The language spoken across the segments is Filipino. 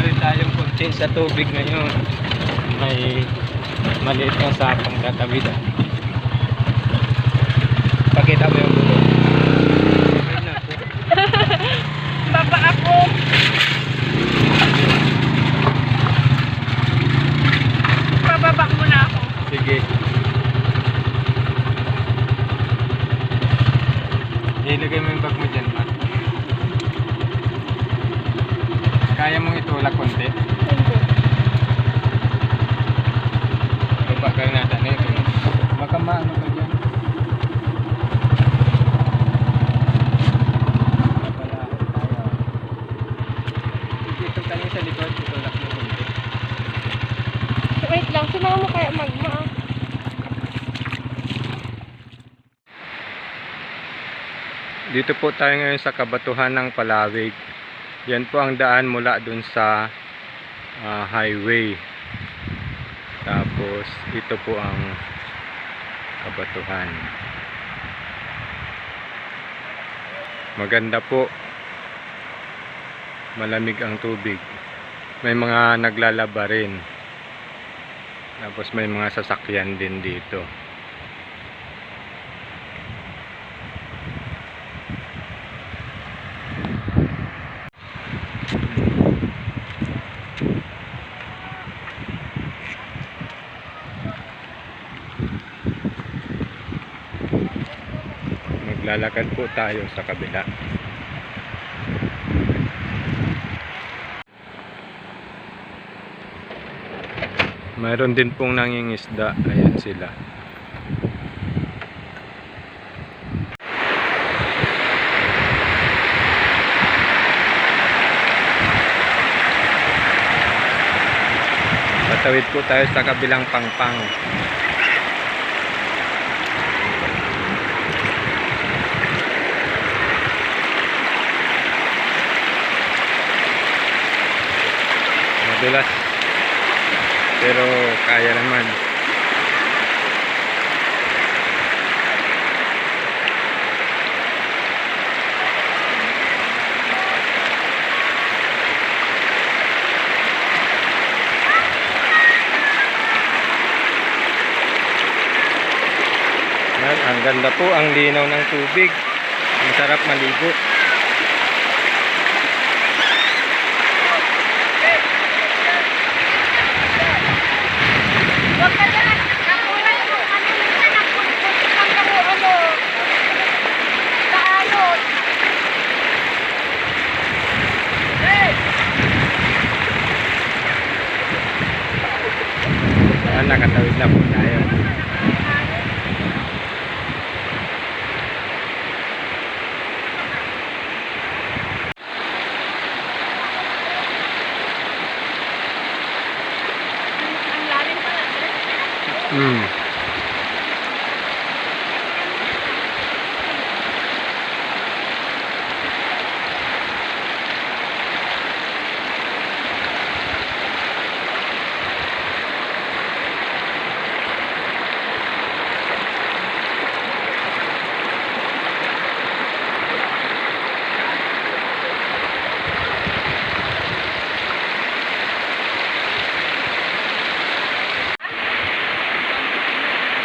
rin tayong konti sa tubig ngayon. May maliit na sapang tatawid. Pakita mo yung bulo. Baba ako. Pababa muna ako. Sige. Ilagay mo yung bag mo dyan, Pat. Kaya mong itulak konti. Hindi. Baba ka rin natin ito. Baka maano ka dyan. Papalakot tayo. Dito kanina sa likod, itulak mo konti. Wait lang, sino mo kaya magma? Dito po tayo ngayon sa kabatuhan ng Palawig. Yan po ang daan mula dun sa highway. Tapos ito po ang kabatuhan. Maganda po. Malamig ang tubig. May mga naglalaba rin. Tapos may mga sasakyan din dito. Maglalakad po tayo sa kabila. Mayroon din pong nangingisda. Ayan sila. Patawid po tayo sa kabilang pangpang. Madulas. Pero kaya naman. Ang ganda po, ang linaw ng tubig. Masarap maligo. Huwag ka na. Nakunan mo. Ano minsan napunpunti kang ano. Kaanot. Nakatawid na po tayo. Ang lalim pala.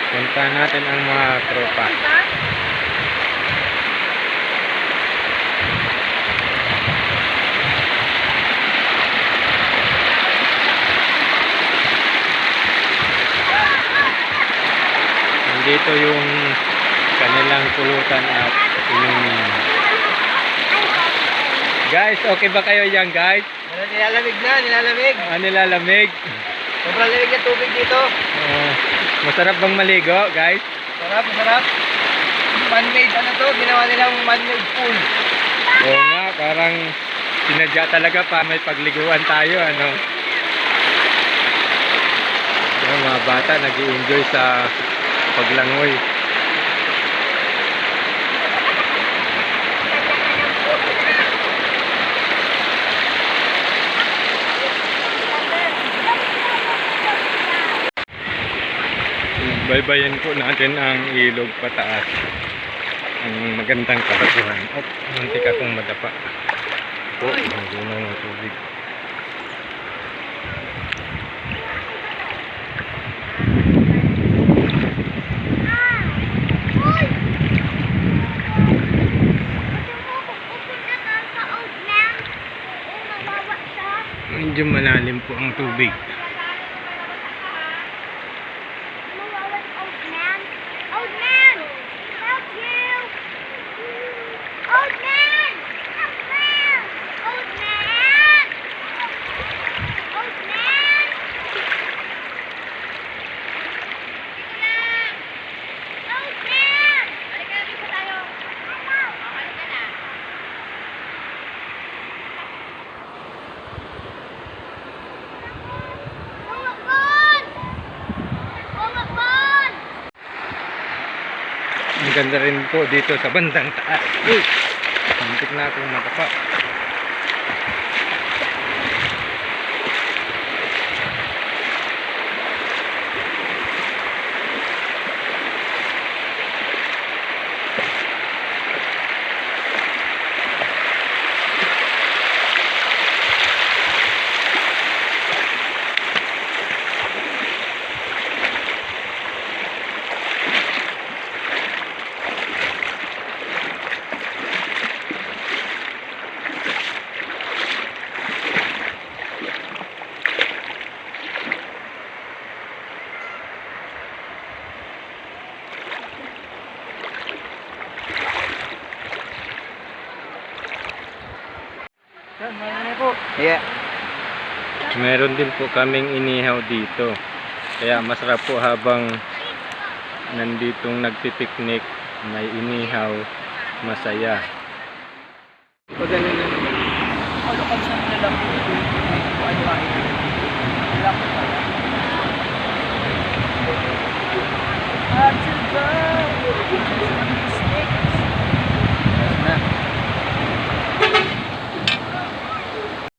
Punta natin ang mga tropa. Nandito yung kanilang pulutan at inumin. Guys, okay ba kayo yan, guys? Nilalamig na, nilalamig. Nilalamig. Sobrang lamig ng tubig dito. Masarap bang maligo, guys? Sarap, sarap. Man-made ano to, ginawa nilang man-made pool. Oo nga, parang sinadya talaga pa may pagliguan tayo, ano? Yung mga bata nag-i-enjoy sa paglangoy. Baybayin po natin ang ilog pataas. Ang magandang kabatuhan. Muntik akong madapa. Po, ang gunaw ng tubig. Medyo malalim po ang tubig. Old man! Old man! Help you! Old man! Old man! Old man! Old man! Old man! Halika na dito tayo. Halika na. Umakbon! Umakbon! Ang ganda rin po dito sa bandang taas. Uy! Muntik na akong matapa. Yan, marami po. Yeah. Meron din po kaming inihaw dito. Kaya masarap po habang nanditong nagpipiknik, may inihaw, masaya. Pag ganun na. Ano ka